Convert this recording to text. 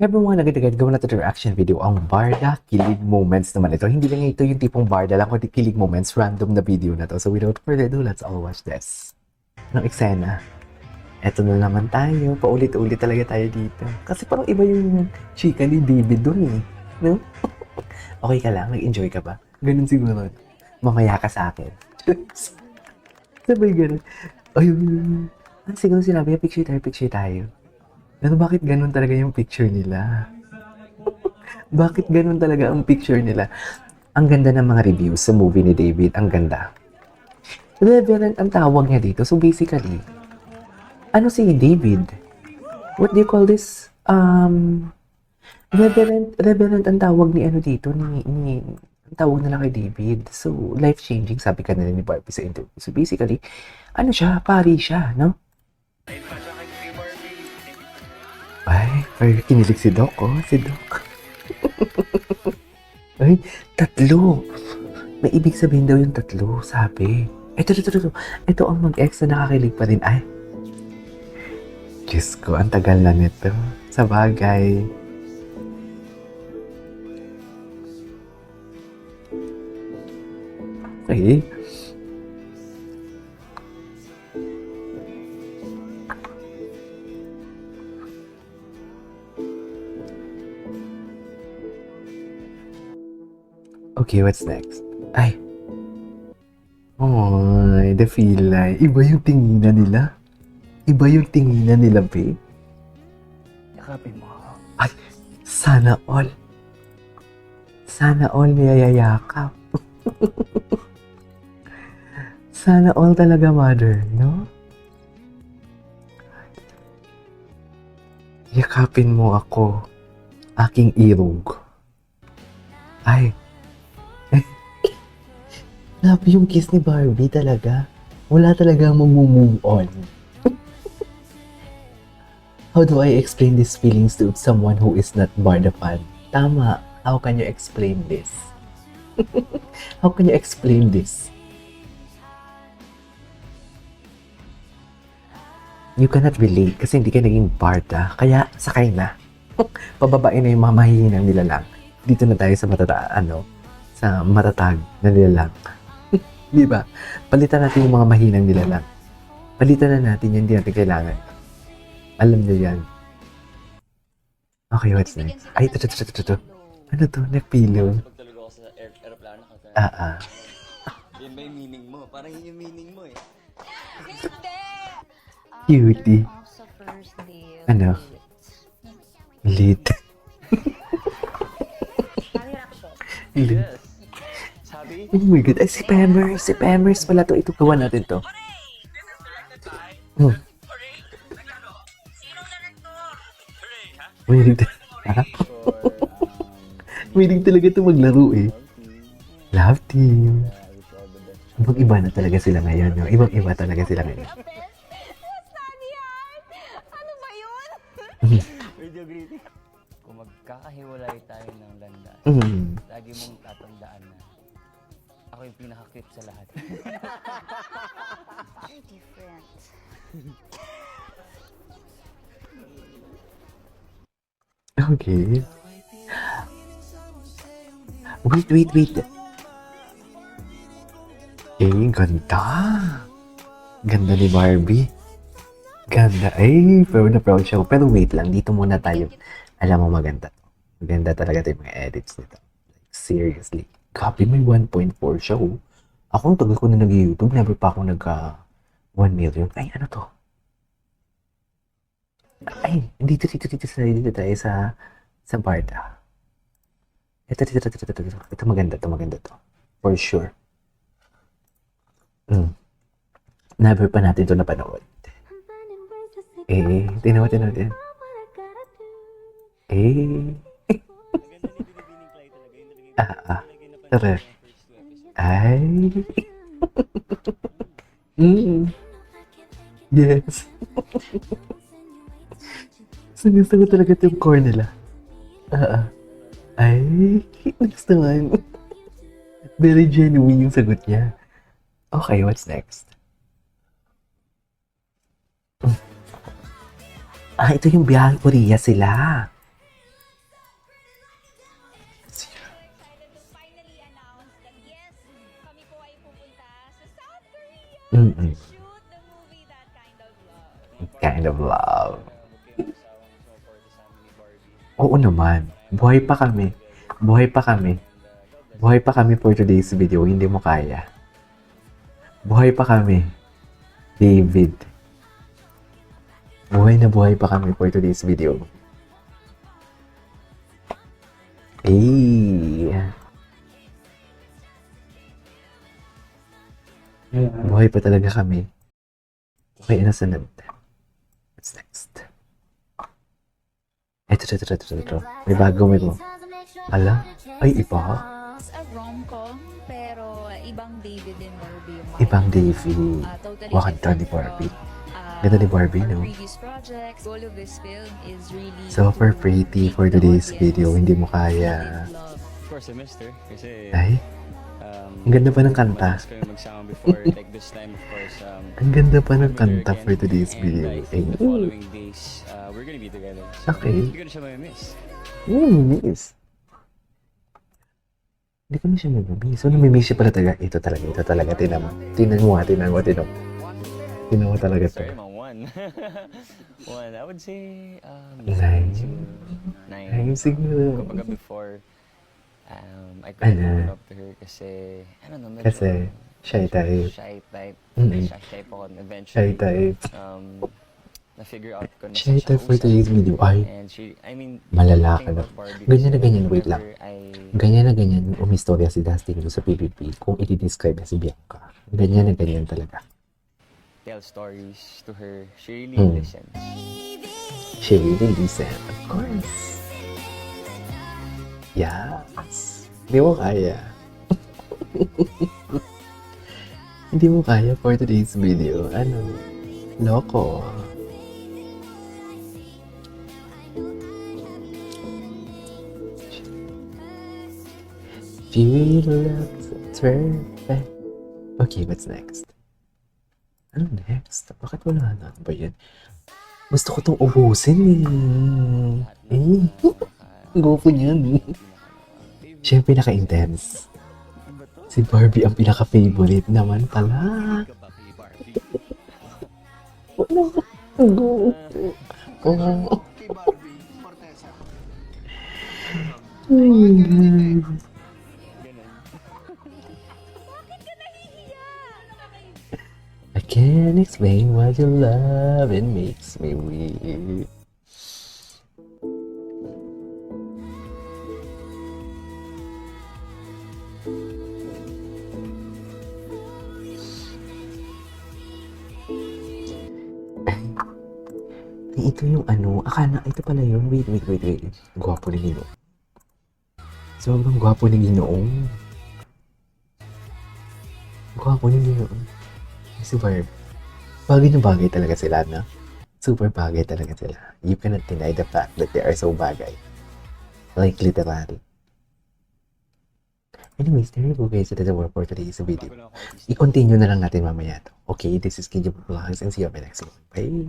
Everyone, agad-agad gawa natin reaction video ang Barda Kilig Moments naman ito. Hindi lang ito yung tipong Barda lang, kundi Kilig Moments, random na video na to. So without further ado, let's all watch this. Anong eksena? Eto na naman tayo. Paulit-ulit talaga tayo dito. Kasi parang iba yung chika ni David dun eh. No? Okay ka lang? Nag-enjoy ka ba? Ganun siguro. Mamaya ka sa akin. Sabay ganun. Ayun. Siguro sinabi, picture tayo. Pero bakit ganun talaga yung picture nila? Bakit ganun talaga ang picture nila? Ang ganda ng mga reviews sa movie ni David. Ang ganda. Reverend ang tawag niya dito. So basically, ano si David? What do you call this? Reverend ang tawag ni ano dito, ang tawag nila kay David. So, life-changing, sabi ka na ni Barbie sa interview. So basically, ano siya, pari siya, no? Ay, kinilig si Doc, oh, si Doc. Ay, tatlo. May ibig sabihin daw yung tatlo, sabi. Ito. Ito ang mag-ex na nakakilig pa rin. Ay, Diyos ko, ang tagal na nito. Sa bagay. Okay. Okay, what's next? Ay. Ay, the feel like. Iba yung tinginan nila. Iba yung tinginan nila, babe. Yakapin mo. Ay, sana all. Sana all niyayakap. Sana all talaga, mother, no? Yakapin mo ako, aking irog. Ay. Love yung kiss ni Barbie talaga. Wala talagang mamumove on. How do I explain these feelings to someone who is not Barda fan? Tama. How can you explain this? How can you explain this? You cannot relate kasi hindi ka naging Barda. Kaya sakay na. Pababain na yung mga mahihinang nilalang. Dito na tayo sa sa matatag na nilalang. Di ba? Palitan natin yung mga mahinang nilalang. Palitan na natin yan, hindi natin kailangan. Alam niyo yan. Okay, what's next? Ay, ito. Ano to? Nagpilo. Pagtulog ako sa aeroplano kasi. Yun ba yung meaning mo? Parang yun yung meaning mo eh. Cutie. Ano? Lit. Lit. Yes. Sabi? Oh my God. Ay, si Pammers pala to. Ito, gawa natin to. Hmm. Mahilig ha? Mahilig talaga ito maglaro eh. Love team. Ibang-iba na talaga sila ngayon. No? Ibang-iba talaga sila ngayon. Ano ba yun? Video greeting. Kung magkakahiwalay tayo ng landas, lagi mong tatandaan na ako yung pinaka-cute sa lahat. You're different. Okay. Wait. Eh, ganda. Ganda ni Barbie. Ganda. Ay, proud na proud siya. Pero wait lang, dito muna tayo. Alam mo, maganda. Maganda talaga ito yung mga edits nito. Like, seriously. Copy, may 1.4 siya. Oh. Ako, tagal ko na nag-YouTube. Never pa ako nagka 1 million. Ay, ano to? Ay, dito tayo sa Barda. Ito. Ito maganda to. For sure. Never pa natin ito napanood. Tinawa. Tara. Ay. Yes. Gusto ko talaga ito yung core nila. Ay, nagustuhan. Very genuine yung sagot niya. Okay, what's next? Ito yung biyahe Korea sila. Mm-mm. Kind of love. Oo naman. Buhay pa kami. Buhay pa kami. Buhay pa kami for today's video. Hindi mo kaya. Buhay pa kami. David. Buhay na buhay pa kami for today's video. Eh. Buhay pa talaga kami. Okay, ano sunod? What's next? Ito. May bago. Ala? Ay, iba. It's a rom-com, pero ibang David and Barbie yung Ibang David. totally Wakanda ni different Barbie. from, Ganda ni Barbie, our no? previous projects. Goal of this film is really Super to pretty make for the today's audience video. Hindi mo fall kaya. in love. Of course, semester. Kasi, Ay, ang ganda pa ng kanta. madalas kami magsama before. Like this time, of course, ang ganda pa ng we're kanta again. for today's And video. I think the following days, we're gonna be together. So, Okay. Hindi ko na siya mamimiss. Miss. Hindi ko na siya namimiss. So, namimiss siya pala talaga. Ito talaga. Tinan mo. Tinan mo. Tinan mo talaga to. Sorry, mga one. One, I would say, 9. siguro 9. Ay, siguro. Kumbaga before, I Ano? couldn't open up to her kasi, I don't know, medyo Kasi, shy type. Shy type. Mm-mm. Shy type ako. And Shy eventually, type. na-figure out ko na Shy siya type for kausap. today's video. Ay, And she, I mean, malala the ka thing na. about Barbie Ganyan na kasi ganyan, wait lang. whenever Ganyan na ganyan umistorya si Dustin sa PBB kung i-describe niya si Bianca. Ganyan na ganyan talaga. tell stories to her, she really Mm. listens. She really listen, of course. Yes. Hindi mo kaya. Hindi mo kaya for today's video. Ano? Loko. Feel that's perfect. Okay, what's next? Ano next? Bakit wala na? Ano ba yan? Gusto ko itong ubusin eh. Gupo niyan. Siya yung pinaka-intense. Si Barbie ang pinaka-favorite naman pala. Ano? Go. Oh. Oh my God. I can't explain why your love it makes me weak. Ay, ito yung ano, akala, ito pala yun. Wait. Gwapo ni Ginoong. Sobrang gwapo ni Ginoong. Gwapo ni Ginoong. Si Barb. Bagay na bagay talaga sila, no? Super bagay talaga sila. You cannot deny the fact that they are so bagay. Like, literally. Anyways, there you go guys. That is the work for today's video. I-continue na lang natin mamaya to. Okay, this is Kinjo Vlogs and see you on my next one. Bye!